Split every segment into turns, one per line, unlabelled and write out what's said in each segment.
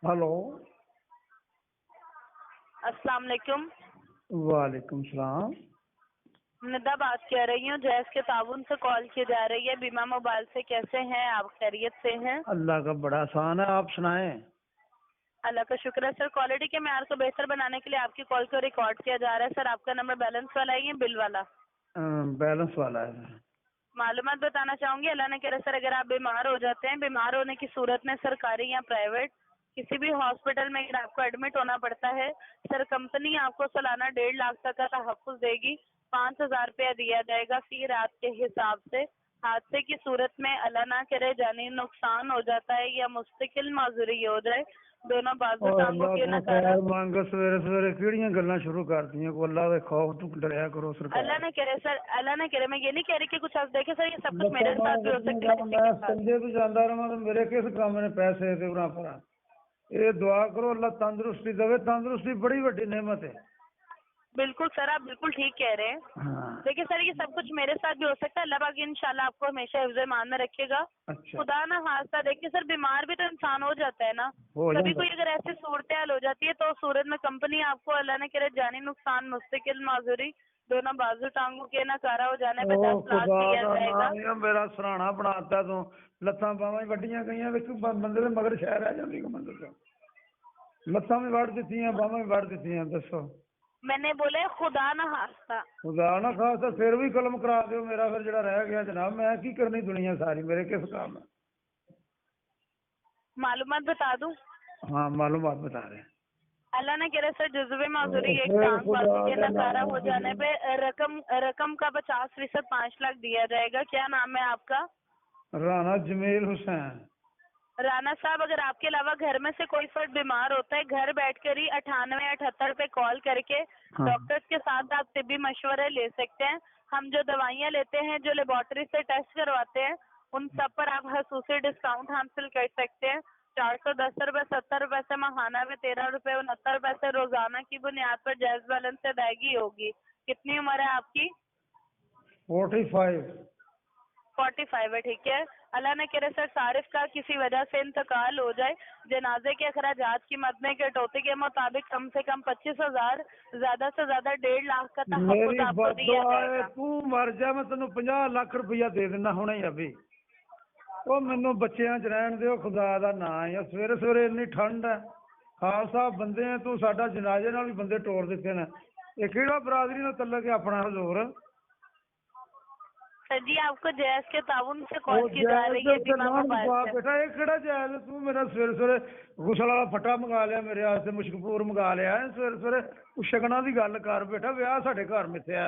Hello.
अस्सलाम वालेकुम।
वालेकुम सलाम।
निदा बात कर रही हूँ, जैस के ताउन से कॉल की जा रही है बीमा मोबाइल से। कैसे हैं आप? खैरियत से हैं?
अल्लाह का बड़ा आसान है, आप सुनाएं।
अल्लाह का शुक्र है सर। क्वालिटी के मेयार को बेहतर बनाने के लिए आपकी कॉल को रिकॉर्ड किया जा रहा है। सर आपका नंबर बैलेंस वाला है या बिल वाला?
बैलेंस वाला है।
मालूमात बताना चाहूंगी। अल्लाह ने कहा सर, अगर आप बीमार हो जाते हैं, बीमार होने की सूरत में सरकारी या प्राइवेट किसी भी हॉस्पिटल में अगर आपको एडमिट होना पड़ता है, सर कंपनी आपको सालाना 1.5 लाख तक का तहफ़्फ़ुज़ देगी। 5,000 रुपया दिया जाएगा फी रात के हिसाब से। हादसे की सूरत में अल्लाह ना करे जानी नुकसान हो जाता है या मुस्तकिल माजूरी हो जाए, दोनों बाजू
और
टांगों
अल्लाह
के
को
नकारा।
खैर मांगो, सवेरे सवेरे किहड़ियां गल्लां शुरू कर दी को अल्लाह के खौफ तो डरिया करो
अल्लाह
सरकार।
ने करे सर, अल्लाह ने करे। मैं ये नहीं कह रही कि कुछ आप देखे सर, ये सब कुछ
लत्तां
मेरे साथ
बाहां
भी हो
वड्डियां
सकता है,
जान,
किसी
मैं
के साथ।
संजे भी जांदा रहां तो मेरे किस काम ने पैसे ते उरा परा। ये दुआ करो अल्लाह तंदुरुस्ती देवे। तंदुरुस्ती बड़ी वड्डी नेमत है।
बिल्कुल सर, आप बिल्कुल ठीक कह रहे हैं।
हाँ।
देखिए सर, ये सब कुछ मेरे साथ भी हो सकता है। अल्लाह पाक इंशाल्लाह आपको हमेशा हिफ्ज़-ए-मान में रखेगा।
अच्छा।
खुदा ना खास्ता। देखिए सर, बीमार भी तो इंसान हो जाता है ना।
हो
कभी
जाता
कोई अगर ऐसी सूरत हाल हो जाती है तो उस सूरत में कंपनी आपको अल्लाह ने करे जानी नुकसान, मुस्तकिल माजूरी, दोनों बाजू टांगों के नकारा हो जाने पे
ओ
10 लाख
खुदा
दिया
का
जाएगा।
नाम है, मेरा सराहना बनाता तू। लत्तां बावां वड्डियां गईयां विच बंदे दे मगर शहर रह जांदी कमंदर दा। लत्तां भी वड़ दित्तियां, बावां भी वड़ दित्तियां, दसो।
मैंने बोले खुदा ना खास्ता।
खुदा ना खासा फिर भी कलम करा दियो मेरा, फिर जेड़ा रह गया जनाब, मैं की करनी दुनिया सारी, मेरे किस काम है।
मालूमात बता दूं?
हाँ मालूमात बता रहे हैं।
अल्लाह ने करे सर, जुज़्वे माजूरी एक
फिर
टांग
खुदा
बाजू के
के
नकारा
नाम
हो जाने पे रकम का 50% 5 लाख दिया जाएगा। क्या नाम है आपका?
राणा जमील हुसैन।
राणा साहब, अगर आपके अलावा घर में से कोई फर्द बीमार होता है, घर बैठकर ही 98 पे कॉल करके
हाँ।
डॉक्टर्स के साथ आप तिब्बी मशवरे ले सकते हैं। हम जो दवाइयाँ लेते हैं, जो लेबोरेटरी से टेस्ट करवाते हैं, उन सब पर आप खसूसी डिस्काउंट हासिल कर सकते हैं। 410 रुपये 70 रुपये से माहाना में 13 रुपये 69 पैसे रोजाना की बुनियाद पर जायज बैलेंस से अदायगी होगी। कितनी उम्र है आपकी?
45।
45 है, ठीक है। अल्लाह ने करे सर, सारिफ का किसी वजह से इंतकाल हो जाए, जनाजे के अखराजात की मदने कटौती के मुताबिक कम से कम 25,000, ज्यादा से ज्यादा 1.5 लाख का तहफ़्फ़ुज़
मेरी
आपको दिया
बददुआ है,
जाएगा।
तू मर जा, मैं तेन 50 लाख रुपया दे देना हुणे ही अभी। ਉਹ ਮੈਨੂੰ ਬੱਚਿਆਂ 'ਚ ਰਹਿਣ ਦਿਓ, ਖੁਦਾ ਦਾ ਨਾਂ ਹੈ। ਸਵੇਰੇ ਸਵੇਰੇ ਇੰਨੀ ਠੰਡ ਹੈ, ਖਾਲਸਾ ਬੰਦੇ ਆ, ਤੂੰ ਸਾਡਾ ਜਨਾਜ਼ੇ ਨਾਲ ਵੀ ਬੰਦੇ ਤੋੜ ਦਿੱਤੇ ਨੇ। ਇਹ ਕਿਹੜਾ ਬਰਾਦਰੀ ਨਾਲ ਤਲਕ ਹੈ ਆਪਣਾ ਹਜ਼ੂਰ।
सर जी, आपको जैस के ताउन से
ਉਹ
कॉल की जा
ਜਾਇਜ਼
रही
ਦੇ
है
ਉੱਤੇ
बीमा
ਲਾਹनत
मोबाइल
ਪਾ
से।
ਬੇਟਾ, ਇਹ ਕਿਹੜਾ ਜਾਇਜ਼ ਹੈ? ਤੂੰ ਮੇਰਾ ਸਵੇਰੇ ਸਵੇਰੇ ਗੁਸਲ ਵਾਲਾ ਫੱਟਾ ਮੰਗਾ ਲਿਆ ਮੇਰੇ ਵਾਸਤੇ, ਮੁਸ਼ਕਪੂਰ ਮੰਗਾ ਲਿਆ ਹੈ। ਸਵੇਰੇ ਸਵੇਰੇ ਤੂੰ ਸ਼ਗਨਾਂ ਦੀ ਗੱਲ ਕਰ ਬੇਟਾ, ਵਿਆਹ ਸਾਡੇ ਘਰ ਮਿੱਥਿਆ।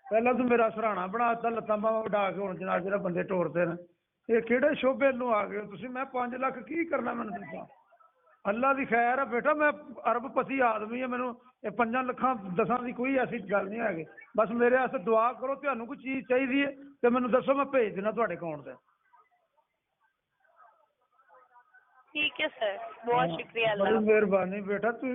ਪਹਿਲਾਂ ਤੂੰ ਮੇਰਾ ਸਰਾਣਾ ਬਣਾ ਦਿੱਤਾ, ਲੱਤਾਂ ਬਾਹਾਂ ਵਡਾ ਕੇ ਹੁਣ ਜਨਾਜ਼ੇ ਨਾਲ ਬੰਦੇ ਤੋੜਦੇ ਨੇ। ਇਹ ਕਿਹੜੇ ਸ਼ੋਭੇ ਨੂੰ ਆ ਗਏ ਹੋ ਤੁਸੀਂ? ਮੈਂ 5 ਲੱਖ ਕੀ ਕਰਨਾ, ਮੈਨੂੰ ਦੱਸਾਂ। ਅੱਲਾ ਦੀ ਖੈਰ ਹੈ ਬੇਟਾ, ਮੈਂ ਅਰਬਪਤੀ ਆਦਮੀ ਹਾਂ, ਮੈਨੂੰ ਇਹ 5 ਲੱਖਾਂ 10 ਦੀ ਕੋਈ ਐਸੀ ਗੱਲ ਨਹੀਂ ਹੈਗੀ। ਬਸ ਮੇਰੇ ਵਾਸਤੇ ਦੁਆ ਕਰੋ। ਤੁਹਾਨੂੰ ਕੋਈ ਚੀਜ਼ ਚਾਹੀਦੀ ਹੈ ਤੇ ਮੈਨੂੰ ਦੱਸੋ, ਮੈਂ ਭੇਜ ਦੇਣਾ ਤੁਹਾਡੇ ਅਕਾਊਂਟ 'ਤੇ।
ठीक है सर, बहुत शुक्रिया। अल्लाह।
बड़ी मेहरबानी बेटा, तू